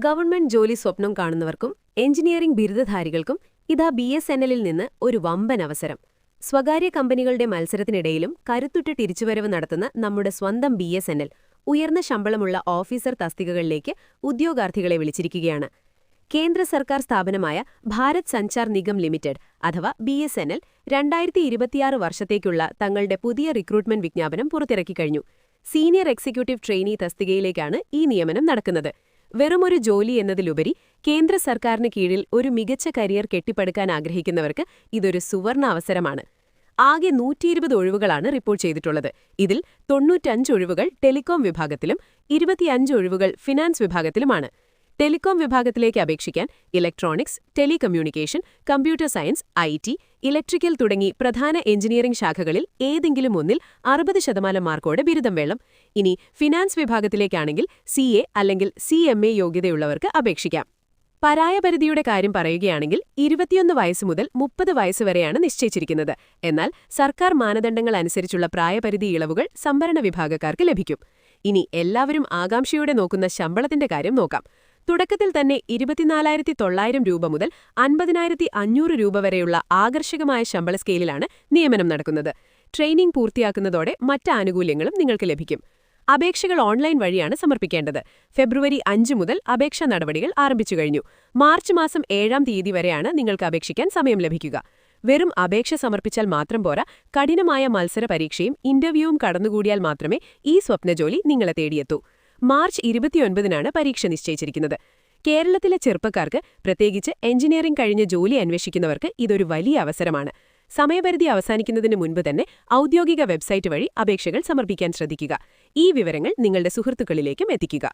Government ജോലി സ്വപ്നം കാണുന്നവർക്കും engineering ബിരുദധാരികൾക്കും ഇതാ BSNL-ൽ നിന്ന് ഒരു വമ്പൻ അവസരം. സ്വകാര്യ കമ്പനികളുടെ മത്സരത്തിനിടയിലും കരുത്തുറ്റ തിരിച്ചുവരവ് നടത്തുന്ന നമ്മുടെ സ്വന്തം BSNL ഉയർന്ന ശമ്പളമുള്ള ഓഫീസർ തസ്തികകളിലേക്ക് ഉദ്യോഗാർത്ഥികളെ വിളിച്ചിരിക്കുകയാണ്. കേന്ദ്ര സർക്കാർ സ്ഥാപനമായ ഭാരത് സഞ്ചാർ നിഗം ലിമിറ്റഡ് അഥവാ BSNL 2026 വർഷത്തേക്കുള്ള തങ്ങളുടെ പുതിയ റിക്രൂട്ട്മെന്റ് വിജ്ഞാപനം പുറത്തിറക്കിക്കഴിഞ്ഞു. സീനിയർ എക്സിക്യൂട്ടീവ് ട്രെയിനി തസ്തികയിലേക്കാണ് ഈ നിയമനം നടക്കുന്നത്. വെറുമൊരു ജോലി എന്നതിലുപരി കേന്ദ്ര സർക്കാരിന് കീഴിൽ ഒരു മികച്ച കരിയർ കെട്ടിപ്പടുക്കാൻ ആഗ്രഹിക്കുന്നവർക്ക് ഇതൊരു സുവർണ അവസരമാണ്. ആകെ 120 ഒഴിവുകളാണ് റിപ്പോർട്ട് ചെയ്തിട്ടുള്ളത്. ഇതിൽ 95 ഒഴിവുകൾ ടെലികോം വിഭാഗത്തിലും 25 ഒഴിവുകൾ ഫിനാൻസ് വിഭാഗത്തിലുമാണ്. ടെലികോം വിഭാഗത്തിലേക്ക് അപേക്ഷിക്കാൻ electronics, telecommunication, computer science, IT, electrical തുടങ്ങി പ്രധാന എഞ്ചിനീയറിംഗ് ശാഖകളിൽ ഏതെങ്കിലും ഒന്നിൽ 60% മാർക്കോടെ ബിരുദം വേണം. ഇനി ഫിനാൻസ് വിഭാഗത്തിലേക്കാണെങ്കിൽ CA അല്ലെങ്കിൽ CMA യോഗ്യതയുള്ളവർക്ക് അപേക്ഷിക്കാം. പ്രായപരിധിയുടെ കാര്യം പറയുകയാണെങ്കിൽ 21 വയസ്സ് മുതൽ 30 വയസ്സ് വരെയാണ് നിശ്ചയിച്ചിരിക്കുന്നത്. എന്നാൽ സർക്കാർ മാനദണ്ഡങ്ങൾ അനുസരിച്ചുള്ള പ്രായപരിധി ഇളവുകൾ സംവരണ വിഭാഗക്കാർക്ക് ലഭിക്കും. ഇനി എല്ലാവരും ആകാംക്ഷയോടെ നോക്കുന്ന ശമ്പളത്തിന്റെ കാര്യം നോക്കാം. തുടക്കത്തിൽ തന്നെ 24,900 രൂപ മുതൽ 50,500 രൂപ വരെയുള്ള ആകർഷകമായ ശമ്പള സ്കെയിലിലാണ് നിയമനം നടക്കുന്നത്. ട്രെയിനിംഗ് പൂർത്തിയാക്കുന്നതോടെ മറ്റ് ആനുകൂല്യങ്ങളും നിങ്ങൾക്ക് ലഭിക്കും. അപേക്ഷകൾ ഓൺലൈൻ വഴിയാണ് സമർപ്പിക്കേണ്ടത്. ഫെബ്രുവരി 5 മുതൽ അപേക്ഷാ നടപടികൾ ആരംഭിച്ചുകഴിഞ്ഞു. മാർച്ച് മാസം 7-ാം തീയതി വരെയാണ് നിങ്ങൾക്ക് അപേക്ഷിക്കാൻ സമയം ലഭിക്കുക. വെറും അപേക്ഷ സമർപ്പിച്ചാൽ മാത്രം പോരാ, കഠിനമായ മത്സര പരീക്ഷയും ഇന്റർവ്യൂവും കടന്നുകൂടിയാൽ മാത്രമേ ഈ സ്വപ്നജോലി നിങ്ങളെ തേടിയെത്തൂ. മാർച്ച് 29-നാണ് പരീക്ഷ നിശ്ചയിച്ചിരിക്കുന്നത്. കേരളത്തിലെ ചെറുപ്പക്കാർക്ക്, പ്രത്യേകിച്ച് എഞ്ചിനീയറിംഗ് കഴിഞ്ഞ് ജോലി അന്വേഷിക്കുന്നവർക്ക് ഇതൊരു വലിയ അവസരമാണ്. സമയപരിധി അവസാനിക്കുന്നതിന് മുൻപ് തന്നെ ഔദ്യോഗിക വെബ്സൈറ്റ് വഴി അപേക്ഷകൾ സമർപ്പിക്കാൻ ശ്രദ്ധിക്കുക. ഈ വിവരങ്ങൾ നിങ്ങളുടെ സുഹൃത്തുക്കളിലേക്കും എത്തിക്കുക.